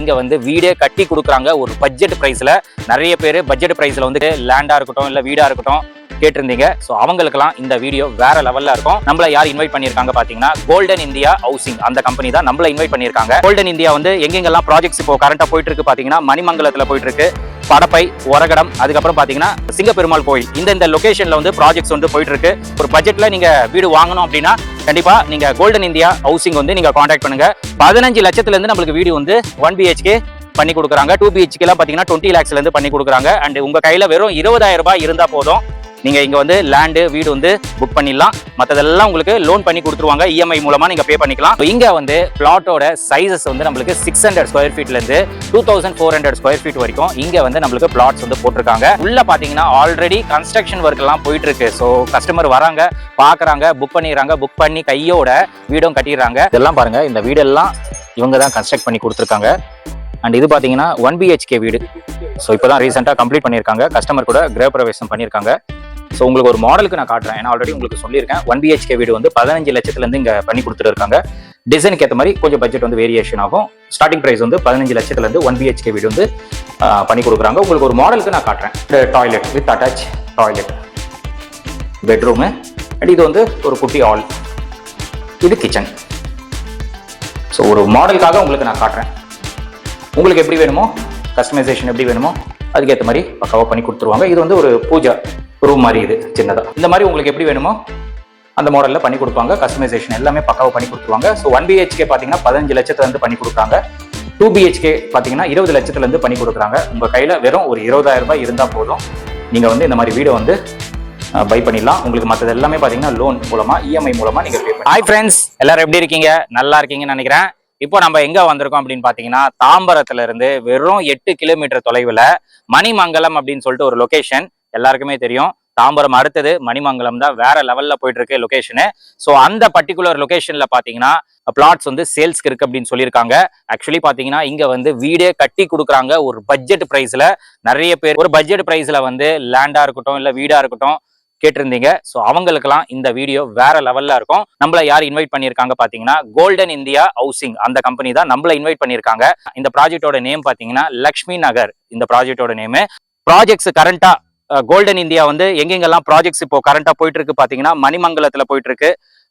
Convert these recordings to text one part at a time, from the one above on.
இங்க வந்து வீடே கட்டி கொடுக்குறாங்க ஒரு பட்ஜெட் பிரைஸ்ல. நிறைய பேர் பட்ஜெட் பிரைஸ்ல வந்து லேண்டா இருக்கட்டும் இல்ல வீடா இருக்கட்டும் கேட்டிருந்தீங்க. ஸோ அவங்களுக்குலாம் இந்த வீடியோ வேற லெவல்ல இருக்கும். நம்மள யார் இன்வைட் பண்ணியிருக்காங்க பாத்தீங்கன்னா கோல்டன் இந்தியா ஹவுசிங், அந்த கம்பெனி தான் நம்மள இன்வைட் பண்ணியிருக்காங்க. கோல்டன் இந்தியா வந்து எங்கெங்கெல்லாம் ப்ராஜெக்ட்ஸ் இப்போ கரண்டா போயிட்டு இருக்கு பாத்தீங்கன்னா மணிமங்கலத்துல போயிட்டு இருக்கு, படப்பை, ஒரகடம், அதுக்கப்புறம் பாத்தீங்கன்னா சிங்கப்பெருமாள் கோயில், இந்த லொகேஷன்ல வந்து ப்ராஜெக்ட்ஸ் வந்து போயிட்டு இருக்கு. ஒரு பட்ஜெட்ல நீங்க வீடு வாங்கணும் அப்படின்னா கண்டிப்பா நீங்க கோல்டன் இந்தியா ஹவுசிங் வந்து நீங்க கான்டாக்ட் பண்ணுங்க. 15 லட்சத்துல இருந்து நம்மளுக்கு வீடு வந்து 1 BHK பண்ணி கொடுக்குறாங்க. 2 BHK எல்லாம் பாத்தீங்கன்னா 20 lakhsல இருந்து பண்ணி கொடுக்குறாங்க. அண்ட் உங்க கையில வெறும் 20,000 ரூபாய் இருந்தா போதும், நீங்க இங்க வந்து லேண்டு வீடு வந்து புக் பண்ணிடலாம். மற்றதெல்லாம் உங்களுக்கு லோன் பண்ணி கொடுத்துருவாங்க, EMI மூலமா நீங்க பே பண்ணிக்கலாம். இங்க வந்து பிளாட்டோட சைசஸ் வந்து நம்மளுக்கு 600 ஸ்கொயர் ஃபீட்ல இருந்து 2400 ஸ்கொயர் ஃபீட் வரைக்கும் இங்க வந்து நம்மளுக்கு பிளாட்ஸ் வந்து போட்டிருக்காங்க. உள்ள பாத்தீங்கன்னா ஆல்ரெடி கன்ஸ்ட்ரக்ஷன் ஒர்க் எல்லாம் போயிட்டு இருக்கு. ஸோ கஸ்டமர் வராங்க, பாக்குறாங்க, புக் பண்ணிடுறாங்க, புக் பண்ணி கையோட வீடும் கட்டிடுறாங்க. இதெல்லாம் பாருங்க, இந்த வீடெல்லாம் இவங்க தான் கன்ஸ்ட்ரக்ட் பண்ணி கொடுத்துருக்காங்க. அண்ட் இது பாத்தீங்கன்னா 1 BHK வீடு. ஸோ இப்போதான் ரீசெண்டாக கம்ப்ளீட் பண்ணியிருக்காங்க, கஸ்டமர் கூட கிரகப்பிரவேசம் பண்ணியிருக்காங்க. ஸோ உங்களுக்கு ஒரு மாடலுக்கு நான் காட்டுறேன். ஏன்னா ஆல்ரெடி உங்களுக்கு சொல்லியிருக்கேன் 1 BHK வீடு வந்து 15 லட்சத்துலேருந்து இங்கே பண்ணி கொடுத்துட்டு இருக்காங்க. டிசைனுக்கு ஏற்ற மாதிரி கொஞ்சம் பட்ஜெட் வந்து வேரியேஷன் ஆகும். ஸ்டார்டிங் ப்ரைஸ் வந்து 15 லட்சத்துலேருந்து 1 BHK வீடு வந்து பண்ணி கொடுக்குறாங்க. உங்களுக்கு ஒரு மாடலுக்கு நான் காட்டுறேன். Toilet with attach toilet, bedroom, and இது வந்து ஒரு குட்டி ஹால், இது கிச்சன். ஸோ ஒரு மாடலுக்காக உங்களுக்கு நான் காட்டுறேன். உங்களுக்கு எப்படி வேணுமோ, கஸ்டமைசேஷன் எப்படி வேணுமோ அதுக்கேற்ற மாதிரி பக்காவாக பண்ணி கொடுத்துருவாங்க. இது வந்து ஒரு பூஜா ரூம் மாதிரி, இது சின்னதாக. இந்த மாதிரி உங்களுக்கு எப்படி வேணுமோ அந்த மாடலில் பண்ணி கொடுப்பாங்க. கஸ்டமைசேஷன் எல்லாமே பக்காவாக பண்ணி கொடுத்துருவாங்க. ஸோ 1 BHK பார்த்தீங்கன்னா 15 லட்சத்துலேருந்து பண்ணி கொடுக்குறாங்க. 2 BHK பார்த்தீங்கன்னா 20 லட்சத்துலேருந்து பண்ணி கொடுக்குறாங்க. உங்கள் கையில் வெறும் ஒரு 20,000 ரூபாய் இருந்தால் போதும், நீங்கள் வந்து இந்த மாதிரி வீடை வந்து பை பண்ணிடலாம். உங்களுக்கு மற்றது எல்லாமே பார்த்தீங்கன்னா லோன் மூலமா, EMI மூலமா நீங்கள் பே பண்ணலாம். ஹாய் ஃப்ரெண்ட்ஸ், எல்லாரும் எப்படி இருக்கீங்க? நல்லா இருக்கீங்கன்னு நினைக்கிறேன். இப்போ நம்ம எங்க வந்திருக்கோம் அப்படின்னு பாத்தீங்கன்னா தாம்பரத்துல இருந்து வெறும் 8 கிலோமீட்டர் தொலைவுல மணிமங்கலம் அப்படின்னு சொல்லிட்டு ஒரு லொகேஷன். எல்லாருக்குமே தெரியும், தாம்பரம் அடுத்தது மணிமங்கலம் தான் வேற லெவல்ல போயிட்டு இருக்கு லொகேஷனு. ஸோ அந்த பர்டிகுலர் லொகேஷன்ல பாத்தீங்கன்னா பிளாட்ஸ் வந்து சேல்ஸ்க்கு இருக்கு அப்படின்னு சொல்லியிருக்காங்க. ஆக்சுவலி பாத்தீங்கன்னா இங்க வந்து வீடே கட்டி கொடுக்குறாங்க ஒரு பட்ஜெட் பிரைஸ்ல. நிறைய பேர் ஒரு பட்ஜெட் பிரைஸ்ல வந்து லேண்டா இருக்கட்டும் இல்ல வீடா இருக்கட்டும் கேட்டிருந்தீங்க. ஸோ அவங்களுக்குலாம் இந்த வீடியோ வேற லெவல்ல இருக்கும். நம்மள யார் இன்வைட் பண்ணியிருக்காங்க பாத்தீங்கன்னா கோல்டன் இந்தியா ஹவுசிங், அந்த கம்பெனி தான் நம்மள இன்வைட் பண்ணியிருக்காங்க. இந்த ப்ராஜெக்டோட நேம் பாத்தீங்கன்னா லக்ஷ்மி நகர், இந்த ப்ராஜெக்டோட நேம். ப்ராஜெக்ட்ஸ் கரண்டா கோல்டன் இந்தியா வந்து எங்கெங்கெல்லாம் ப்ராஜெக்ட்ஸ் இப்போ கரண்டா போயிட்டு இருக்கு பாத்தீங்கன்னா மணிமங்கலத்துல போயிட்டு இருக்கு,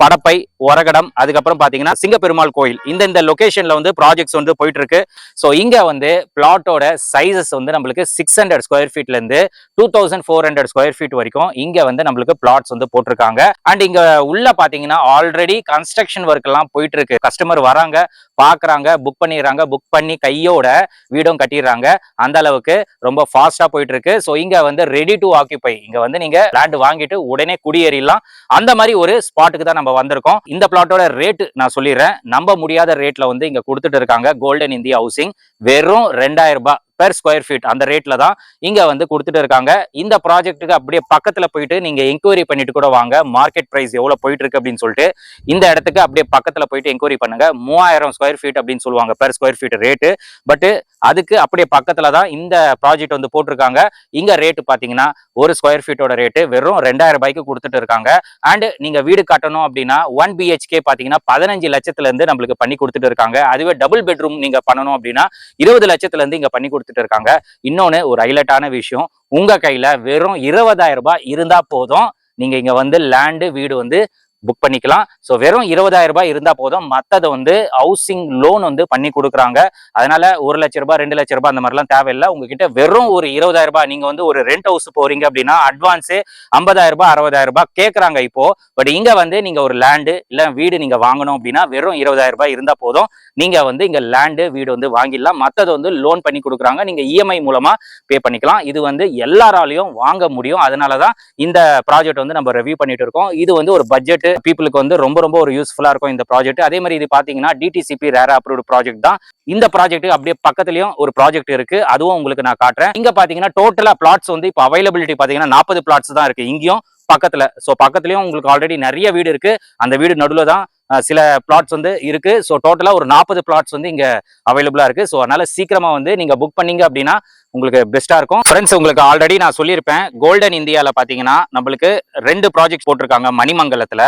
படப்பை, ஒரகடம், அதுக்கப்புறம் பாத்தீங்கன்னா சிங்கப்பெருமாள் கோயில், இந்த லொகேஷன்ல வந்து ப்ராஜெக்ட்ஸ் வந்து போயிட்டு இருக்கு. ஸோ இங்க வந்து பிளாட்டோட சைசஸ் வந்து நம்மளுக்கு 600 ஸ்கொயர் ஃபீட்ல இருந்து 2400 ஸ்கொயர் ஃபீட் வரைக்கும் இங்க வந்து நம்மளுக்கு பிளாட்ஸ் வந்து போட்டிருக்காங்க. அண்ட் இங்க உள்ள பாத்தீங்கன்னா ஆல்ரெடி கன்ஸ்ட்ரக்ஷன் ஒர்க் எல்லாம் போயிட்டு இருக்கு. கஸ்டமர் வராங்க, பாக்குறாங்க, புக் பண்ணிடுறாங்க, புக் பண்ணி கையோட வீடும் கட்டிடுறாங்க. அந்த அளவுக்கு ரொம்ப ஃபாஸ்டா போயிட்டு இருக்கு. ஸோ இங்க வந்து ரெடி டு ஆக்கிபை, இங்க வந்து நீங்க லேண்ட் வாங்கிட்டு உடனே குடியேறிடலாம். அந்த மாதிரி ஒரு ஸ்பாட்டுக்கு தான் நம்ம வந்திருக்கோம். இந்த பிளாட்டோட ரேட் நான் சொல்லிடுறேன். நம்ப முடியாத ரேட்ல வந்து இங்க கொடுத்துட்டு இருக்காங்க கோல்டன் இந்தியா ஹவுசிங். வெறும் 2000 ரூபாய் பெர் ஸ்கொயர் ஃபீட், அந்த ரேட்ல தான் இங்க வந்து கொடுத்துட்டு இருக்காங்க. இந்த ப்ராஜெக்ட்டுக்கு அப்படியே பக்கத்துல போயிட்டு நீங்க என்கொயரி பண்ணிட்டு கூட வாங்க, மார்க்கெட் பிரைஸ் எவ்வளவு போயிட்டு இருக்கு அப்படின்னு சொல்லிட்டு. இந்த இடத்துக்கு அப்படியே பக்கத்துல போயிட்டு என்கொயரி பண்ணுங்க. 3000 ஸ்கொயர் ஃபீட் அப்படின்னு சொல்லுவாங்க per square feet rate. But அதுக்கு அப்படியே பக்கத்துல தான் இந்த ப்ராஜெக்ட் வந்து போட்டிருக்காங்க. இங்க ரேட்டு பாத்தீங்கன்னா ஒரு ஸ்கொயர் ஃபீட்டோட ரேட்டு வெறும் 2000 ரூபாய்க்கு கொடுத்துட்டு இருக்காங்க. அண்ட் நீங்க வீடு கட்டணும் அப்படின்னா 1 BHK பாத்தீங்கன்னா 15 லட்சத்துல இருந்து நம்மளுக்கு பண்ணி கொடுத்துட்டு இருக்காங்க. அதுவே டபுள் பெட்ரூம் நீங்க பண்ணணும் அப்படின்னா 20 லட்சத்துல இருந்து இங்க பண்ணி கொடுத்துட்டு இருக்காங்க. இன்னொன்னு ஒரு ஹைலைட்டான விஷயம், உங்க கையில வெறும் 20,000 ரூபாய் இருந்தா போதும், நீங்க இங்க வந்து லேண்டு வீடு வந்து புக் பண்ணிக்கலாம். ஸோ வெறும் 20,000 ரூபாய் இருந்தா போதும், மத்ததை வந்து ஹவுசிங் லோன் வந்து பண்ணி கொடுக்குறாங்க. அதனால 1 லட்ச ரூபாய் 2 லட்ச ரூபாய் அந்த மாதிரிலாம் தேவையில்லை. உங்ககிட்ட வெறும் ஒரு 20,000 ரூபாய், நீங்க வந்து ஒரு ரெண்ட் ஹவுஸ் போறீங்க அப்படின்னா அட்வான்ஸே 50,000 ரூபாய் 60,000 ரூபாய் கேட்கறாங்க இப்போ. பட் இங்க வந்து நீங்க ஒரு லேண்டு இல்ல வீடு நீங்க வாங்கணும் அப்படின்னா வெறும் 20,000 ரூபாய் இருந்தா போதும், நீங்க வந்து இங்க லேண்டு வீடு வந்து வாங்கிடலாம். மத்ததை வந்து லோன் பண்ணி கொடுக்குறாங்க, நீங்க EMI மூலமா பே பண்ணிக்கலாம். இது வந்து எல்லாராலையும் வாங்க முடியும். அதனாலதான் இந்த ப்ராஜெக்ட் வந்து நம்ம ரிவ்யூ பண்ணிட்டு இருக்கோம். இது வந்து ஒரு பட்ஜெட் பீப்புளுக்கு வந்து ரொம்ப ஒரு யூஸ்ஃபுல்லா இருக்கும் இந்த ப்ராஜெக்ட். அதே மாதிரி இது பாத்தீங்கன்னா DTCP ரேரா அப்ரூவ்ட் ப்ராஜெக்ட் தான். இந்த ப்ராஜெக்ட் அப்படியே பக்கத்துலயும் ஒரு ப்ராஜெக்ட் இருக்கு, அதுவும் உங்களுக்கு நான் காட்டுறேன். இங்க பாத்தீங்கன்னா டோட்டலா பிளாட்ஸ் வந்து இப்போ அவைலபிலிட்டி பாத்தீங்கன்னா 40 பிளாட்ஸ் தான் இருக்கு இங்கேயும் பக்கத்துல. சோ பக்கத்துலயும் உங்களுக்கு ஆல்ரெடி நிறைய வீடு இருக்கு. அந்த வீடு நடுவுல தான் சில பிளாட்ஸ் வந்து இருக்கு. ஸோ டோட்டலா ஒரு 40 பிளாட்ஸ் வந்து இங்க அவைலபிளா இருக்கு. ஸோ அதனால சீக்கிரமா வந்து நீங்க புக் பண்ணீங்க அப்படின்னா உங்களுக்கு பெஸ்டா இருக்கும். ஃப்ரெண்ட்ஸ், உங்களுக்கு ஆல்ரெடி நான் சொல்லியிருப்பேன், கோல்டன் இந்தியால பாத்தீங்கன்னா நம்மளுக்கு 2 ப்ராஜெக்ட் போட்டிருக்காங்க மணிமங்கலத்துல.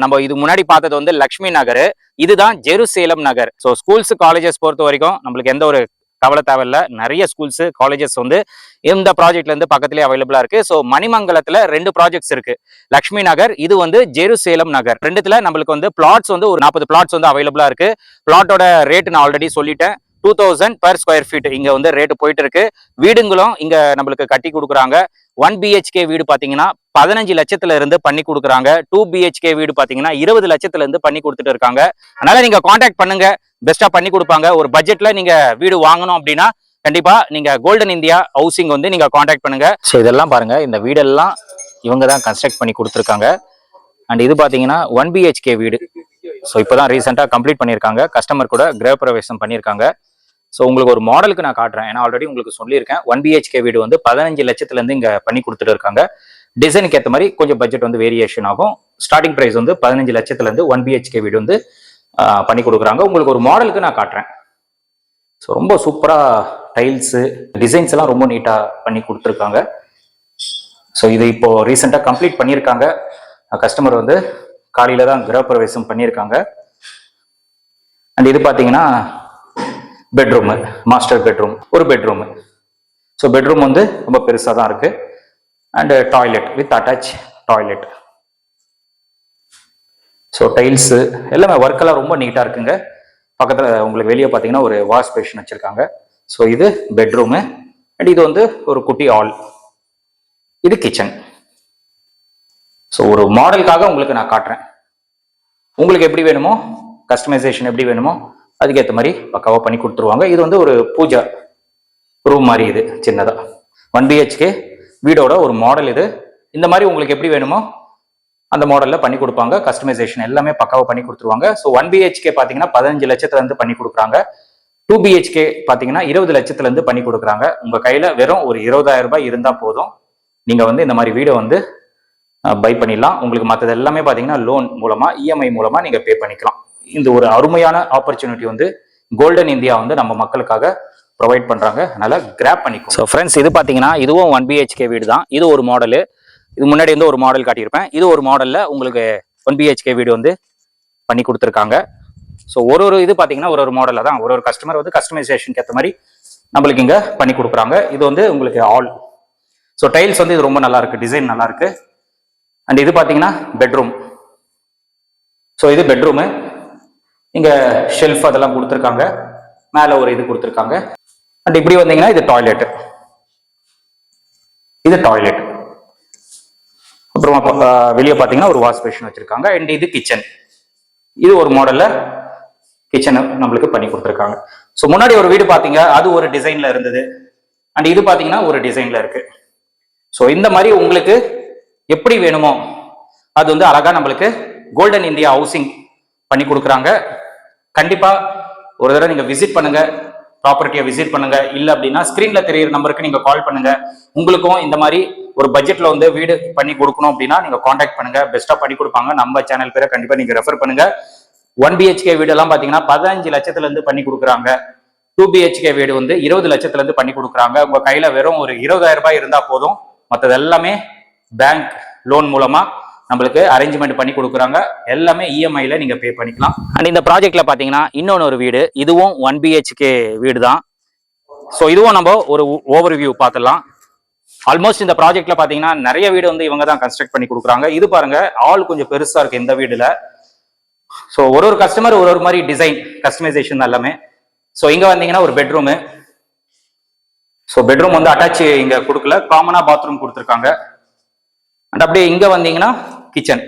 நம்ம இது முன்னாடி பார்த்தது வந்து லக்ஷ்மி நகர், இதுதான் ஜெருசேலம் நகர். ஸோ ஸ்கூல்ஸ் காலேஜஸ் பொறுத்த வரைக்கும் நம்மளுக்கு எந்த ஒரு கவலை தேவையில்ல. நிறைய ஸ்கூல்ஸ் காலேஜஸ் வந்து இந்த ப்ராஜெக்ட்ல இருந்து பக்கத்திலே அவைலபிளா இருக்கு. ஸோ மணிமங்கலத்துல 2 ப்ராஜெக்ட்ஸ் இருக்கு, லக்ஷ்மி நகர், இது வந்து ஜெருசேலம் நகர். ரெண்டுத்துல நம்மளுக்கு வந்து பிளாட்ஸ் வந்து ஒரு 40 பிளாட்ஸ் வந்து அவைலபிளா இருக்கு. பிளாட்டோட ரேட் நான் ஆல்ரெடி சொல்லிட்டேன், 2000 per ஸ்கொயர் ஃபீட் இங்க வந்து ரேட் போயிட்டு இருக்கு. வீடுங்களும் இங்க நம்மளுக்கு கட்டி கொடுக்குறாங்க. 1 BHK வீடு பாத்தீங்கன்னா 15 லட்சத்துல இருந்து பண்ணி கொடுக்குறாங்க. 2 BHK வீடு பாத்தீங்கன்னா 20 லட்சத்துல இருந்து பண்ணி கொடுத்துட்டு இருக்காங்க. அதனால நீங்க கான்டாக்ட் பண்ணுங்க, பெஸ்டா பண்ணி கொடுப்பாங்க. ஒரு பட்ஜெட்ல நீங்க வீடு வாங்கணும் அப்படின்னா கண்டிப்பா நீங்க கோல்டன் இந்தியா ஹவுசிங் வந்து நீங்க கான்டாக்ட் பண்ணுங்க. ஸோ இதெல்லாம் பாருங்க, இந்த வீடெல்லாம் இவங்க தான் கன்ஸ்ட்ரக்ட் பண்ணி கொடுத்துருக்காங்க. அண்ட் இது பாத்தீங்கன்னா 1 BHK வீடு. ஸோ இப்போதான் ரீசெண்டாக கம்ப்ளீட் பண்ணியிருக்காங்க. கஸ்டமர் கூட கிரகப்பிரவேசம் பண்ணியிருக்காங்க. ஸோ உங்களுக்கு ஒரு மாடலுக்கு நான் காட்டுறேன், ஏன்னா ஆல்ரெடி உங்களுக்கு சொல்லியிருக்கேன் 1 BHK வீடு வந்து 15 லட்சத்துல இருந்து இங்க பண்ணி கொடுத்துட்டு இருக்காங்க. டிசைனுக்கு ஏற்ற மாதிரி கொஞ்சம் பட்ஜெட் வந்து வேரியேஷன் ஆகும். ஸ்டார்டிங் பிரைஸ் வந்து 15 லட்சத்துல இருந்து 1 BHK வீடு வந்து பண்ணி கொடுக்குறாங்க. உங்களுக்கு ஒரு மாடலுக்கு நான் காட்டுறேன். ஸோ ரொம்ப சூப்பரா டைல்ஸு டிசைன்ஸ் எல்லாம் ரொம்ப நீட்டா பண்ணி கொடுத்துருக்காங்க. ஸோ இது இப்போ ரீசெண்டாக கம்ப்ளீட் பண்ணியிருக்காங்க. கஸ்டமர் வந்து காலையில தான் கிரகப்பிரவேசம் பண்ணியிருக்காங்க. அண்ட் இது பார்த்தீங்கன்னா பெட்ரூமு, மாஸ்டர் பெட்ரூம், ஒரு பெட்ரூமு. ஸோ பெட்ரூம் வந்து ரொம்ப பெருசாக தான் இருக்கு. And toilet with attach toilet. So tiles எல்லாமே ஒர்க்கெல்லாம் ரொம்ப நீட்டாக இருக்குங்க. பக்கத்தில் உங்களுக்கு வெளியே பார்த்தீங்கன்னா ஒரு வாஷ் பேஷன் வச்சிருக்காங்க. ஸோ இது பெட்ரூமு. அண்ட் இது வந்து ஒரு குட்டி ஹால், இது கிச்சன். ஸோ ஒரு மாடலுக்காக உங்களுக்கு நான் காட்டுறேன். உங்களுக்கு எப்படி வேணுமோ, கஸ்டமைசேஷன் எப்படி வேணுமோ அதுக்கேற்ற மாதிரி பக்காவாக பண்ணி கொடுத்துருவாங்க. இது வந்து ஒரு பூஜா ரூம் மாதிரி, இது சின்னதா 1 BHK வீடோட ஒரு மாடல் இது. இந்த மாதிரி உங்களுக்கு எப்படி வேணுமோ அந்த மாடல்ல பண்ணி கொடுப்பாங்க. கஸ்டமைசேஷன் எல்லாமே பக்காவாக பண்ணி கொடுத்துருவாங்க. ஸோ 1 BHK பார்த்தீங்கன்னா 15 லட்சத்துல இருந்து பண்ணி கொடுக்குறாங்க. 2 BHK பார்த்தீங்கன்னா 20 லட்சத்துல இருந்து பண்ணி கொடுக்குறாங்க. உங்க கையில வெறும் ஒரு 20,000 ரூபாய் இருந்தா போதும், நீங்க வந்து இந்த மாதிரி வீடை வந்து பை பண்ணிடலாம். உங்களுக்கு மற்றது எல்லாமே பார்த்தீங்கன்னா லோன் மூலமா, EMI மூலமா நீங்க பே பண்ணிக்கலாம். இந்த ஒரு அருமையான ஆப்பர்ச்சுனிட்டி வந்து கோல்டன் இந்தியா வந்து நம்ம மக்களுக்காக ப்ரொவைட் பண்றாங்க. அதனால கிராப் பண்ணிக்கோ. ஸோ ஃப்ரெண்ட்ஸ், இது பார்த்தீங்கன்னா இதுவும் 1 BHK வீடு தான். இது ஒரு மாடலு. இது முன்னாடி வந்து ஒரு மாடல் காட்டியிருப்பேன். இது ஒரு மாடல்ல உங்களுக்கு 1 BHK வீடு வந்து பண்ணி கொடுத்துருக்காங்க. ஸோ ஒரு இது பார்த்தீங்கன்னா ஒரு மாடல்ல தான் ஒரு கஸ்டமர் வந்து கஸ்டமைசேஷனுக்கு ஏற்ற மாதிரி நம்மளுக்கு இங்க பண்ணி கொடுக்குறாங்க. இது வந்து உங்களுக்கு ஆல். ஸோ டைல்ஸ் வந்து இது ரொம்ப நல்லா இருக்கு, டிசைன் நல்லா இருக்கு. அண்ட் இது பார்த்தீங்கன்னா பெட்ரூம். ஸோ இது பெட்ரூமு. இங்க ஷெல்ஃப் அதெல்லாம் கொடுத்துருக்காங்க. மேல ஒரு இது கொடுத்துருக்காங்க. அண்ட் இப்படி வந்தீங்கன்னா இது டாய்லெட், இது டாய்லெட். அப்புறமா வெளியே பார்த்தீங்கன்னா ஒரு வாஷ் பேஷன் வச்சிருக்காங்க. அண்ட் இது கிச்சன். இது ஒரு மாடல்ல கிச்சன் நம்மளுக்கு பண்ணி கொடுத்துருக்காங்க. ஸோ முன்னாடி ஒரு வீடு பார்த்தீங்க, அது ஒரு டிசைன்ல இருந்தது. அண்ட் இது பார்த்தீங்கன்னா ஒரு டிசைன்ல இருக்கு. ஸோ இந்த மாதிரி உங்களுக்கு எப்படி வேணுமோ அது வந்து அழகா நம்மளுக்கு கோல்டன் இந்தியா ஹவுசிங் பண்ணி கொடுக்குறாங்க. கண்டிப்பா ஒரு தடவை நீங்க விசிட் பண்ணுங்க, ப்ராப்பர்ட்டியை விசிட் பண்ணுங்க. இல்ல அப்படின்னா ஸ்கிரீன்ல தெரியுற நம்பருக்கு நீங்க கால் பண்ணுங்க. உங்களுக்கும் இந்த மாதிரி ஒரு பட்ஜெட்ல வந்து வீடு பண்ணி கொடுக்கணும் அப்படின்னா நீங்க கான்டாக்ட் பண்ணுங்க, பெஸ்டா பண்ணி கொடுப்பாங்க. நம்ம சேனல் பேரை கண்டிப்பா நீங்க ரெஃபர் பண்ணுங்க. 1 BHK வீடு எல்லாம் பாத்தீங்கன்னா 15 லட்சத்துல இருந்து பண்ணி கொடுக்குறாங்க. 2 BHK வீடு வந்து 20 லட்சத்துல இருந்து பண்ணி கொடுக்குறாங்க. உங்க கையில வெறும் ஒரு 20,000 ரூபாய் இருந்தா போதும், மற்றது எல்லாமே பேங்க் லோன் மூலமா நம்மளுக்கு அரேஞ்ச்மெண்ட் பண்ணி கொடுக்குறாங்க. எல்லாமே EMI-ல நீங்க பே பண்ணிக்கலாம். அண்ட் இந்த ப்ராஜெக்ட்ல பாத்தீங்கன்னா இன்னொன்று ஒரு வீடு, இதுவும் 1 BHK வீடு தான். ஸோ இதுவும் நம்ம ஒரு ஓவர் வியூ பார்த்துடலாம். ஆல்மோஸ்ட் இந்த ப்ராஜெக்ட்ல பாத்தீங்கன்னா நிறைய வீடு வந்து இவங்க தான் கன்ஸ்ட்ரக்ட் பண்ணி கொடுக்குறாங்க. இது பாருங்க, ஆல் கொஞ்சம் பெருசா இருக்கு இந்த வீடுல. ஸோ ஒரு கஸ்டமர் ஒரு மாதிரி டிசைன் கஸ்டமைசேஷன் தான் எல்லாமே. ஸோ இங்க வந்தீங்கன்னா ஒரு பெட்ரூமு. ஸோ பெட்ரூம் வந்து அட்டாச் இங்க கொடுக்கல, காமனா பாத்ரூம் கொடுத்துருக்காங்க. அண்ட் அப்படியே இங்க வந்தீங்கன்னா கிச்சன்.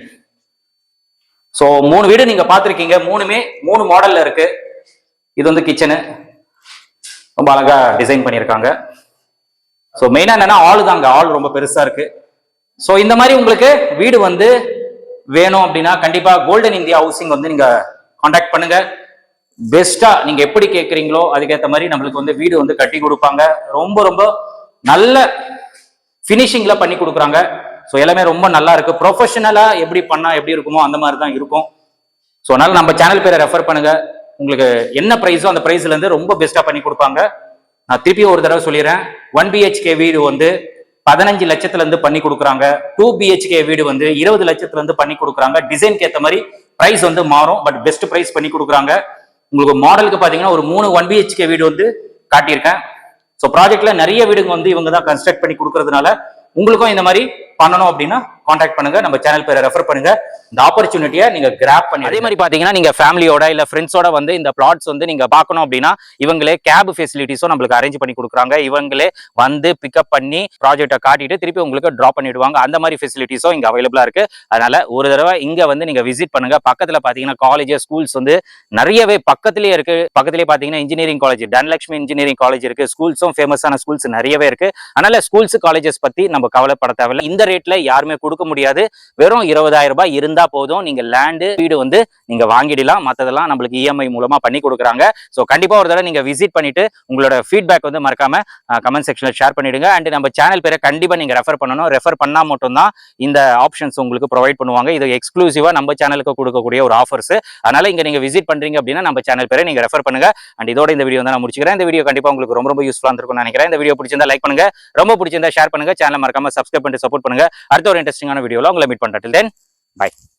ஸோ 3 வீடு நீங்க பார்த்துருக்கீங்க, 3மே 3 மாடல்ல இருக்கு. இது வந்து கிச்சனு ரொம்ப அழகா டிசைன் பண்ணியிருக்காங்க. ஸோ மெயினா என்னன்னா ஆள் தாங்க, ஆள் ரொம்ப பெருசா இருக்கு. ஸோ இந்த மாதிரி உங்களுக்கு வீடு வந்து வேணும் அப்படின்னா கண்டிப்பா கோல்டன் இந்தியா ஹவுசிங் வந்து நீங்க கான்டாக்ட் பண்ணுங்க. பெஸ்டா நீங்க எப்படி கேட்குறீங்களோ அதுக்கேற்ற மாதிரி நம்மளுக்கு வந்து வீடு வந்து கட்டி கொடுப்பாங்க. ரொம்ப ரொம்ப நல்ல ஃபினிஷிங்ல பண்ணி கொடுக்குறாங்க. ஸோ எல்லாமே ரொம்ப நல்லா இருக்கு. ப்ரொஃபஷனலா எப்படி பண்ணா எப்படி இருக்குமோ அந்த மாதிரி தான் இருக்கும். ஸோ அதனால நம்ம சேனல் பேரை ரெஃபர் பண்ணுங்க. உங்களுக்கு என்ன ப்ரைஸோ அந்த ப்ரைஸ்ல இருந்து ரொம்ப பெஸ்ட்டாக பண்ணி கொடுப்பாங்க. நான் திருப்பி ஒரு தடவை சொல்லிடுறேன். 1 BHK வீடு வந்து 15 லட்சத்துல இருந்து பண்ணி கொடுக்குறாங்க. 2 BHK வீடு வந்து 20 லட்சத்துல இருந்து பண்ணி கொடுக்குறாங்க. டிசைனுக்கு ஏற்ற மாதிரி பிரைஸ் வந்து மாறும், பட் பெஸ்ட் பிரைஸ் பண்ணி கொடுக்குறாங்க. உங்களுக்கு மாடலுக்கு பாத்தீங்கன்னா ஒரு 3 1 BHK வீடு வந்து காட்டியிருக்கேன். ஸோ ப்ராஜெக்ட்ல நிறைய வீடுங்க வந்து இவங்க தான் கன்ஸ்ட்ரக்ட் பண்ணி கொடுக்கறதுனால உங்களுக்கும் இந்த மாதிரி பண்ணணும் அப்படின்னா காண்டாக்ட் பண்ணுங்க, நம்ம சேனல் பேரை ரெஃபர் பண்ணுங்க. இந்த ஆப்பர்ச்சுனிட்டியை நீங்க கிராப் பண்ணி அதே மாதிரி பாத்தீங்கன்னா நீங்க ஃபேமிலியோட இல்ல ஃப்ரெண்ட்ஸோட வந்து இந்த பிளாட்ஸ் வந்து நீங்க பார்க்கணும் அப்படின்னா இவங்களே கேப் ஃபெசிலிட்டிஸும் நம்மளுக்கு அரேஞ்ச் பண்ணி கொடுக்குறாங்க. இவங்களே வந்து பிக்கப் பண்ணி ப்ராஜெக்டை காட்டிட்டு திருப்பி உங்களுக்கு டிராப் பண்ணிடுவாங்க. அந்த மாதிரி ஃபெசிலிட்டிஸும் இங்க அவைலபிளா இருக்கு. அதனால ஒரு தடவை இங்க வந்து நீங்க விசிட் பண்ணுங்க. பக்கத்துல பாத்தீங்கன்னா காலேஜ் ஸ்கூல்ஸ் வந்து நிறையவே பக்கத்திலேயே இருக்கு. பக்கத்திலேயே பாத்தீங்கன்னா engineering college, Dhanalakshmi engineering college இருக்கு. ஸ்கூல்ஸும் ஃபேமஸான ஸ்கூல்ஸ் நிறையவே இருக்கு. அதனால ஸ்கூல்ஸ் காலேஜஸ் பத்தி நம்ம கவலைப்பட தேவையில்லை. இந்த ரேட்ல யாருமே கொடுக்க முடியாது. வெறும் 20,000 ரூபாய் இருந்தா போதும், நீங்க லேண்டு வீடு வந்து நீங்க வாங்கிடலாம். மத்ததெல்லாம் நம்மளுக்கு EMI மூலமா பண்ணி கொடுக்குறாங்க. ஸோ கண்டிப்பா ஒரு தடவை நீங்க விசிட் பண்ணிட்டு உங்களோட ஃபீட்பேக் வந்து மறக்காம கமெண்ட் செக்ஷன்ல ஷேர் பண்ணிடுங்க. அண்ட் நம்ம சேனல் பேரை கண்டிப்பா நீங்க ரெஃபர் பண்ணணும். ரெஃபர் பண்ணா மட்டும்தான் இந்த ஆப்ஷன்ஸ் உங்களுக்கு ப்ரொவைட் பண்ணுவாங்க. இது எக்ஸ்க்ளூசிவா நம்ம சேனலுக்கு கொடுக்கக்கூடிய ஒரு ஆஃபர்ஸ். அதனால இங்க நீங்க விசிட் பண்றீங்க அப்படின்னா நம்ம சேனல் பேரை நீங்க ரெஃபர் பண்ணுங்க. அண்ட் இதோட இந்த வீடியோ வந்து நான் முடிச்சுக்கிறேன். இந்த வீடியோ கண்டிப்பா உங்களுக்கு ரொம்ப யூஸ்ஃபுல்லா இருக்கும்னு நினைக்கிறேன். இந்த வீடியோ பிடிச்சிருந்தா லைக் பண்ணுங்க, ரொம்ப பிடிச்சிருந்தா ஷேர் பண்ணுங்க, சேனல் மறக்காம சப்ஸ்கிரைப் பண்ணிட்டு சப்போர்ட் பண்ணுங்க. அடுத்த ஒரு இன்ட்ரெஸ்டிங்கான வீடியோல உங்களை மீட் பண்றேன். Till then, bye.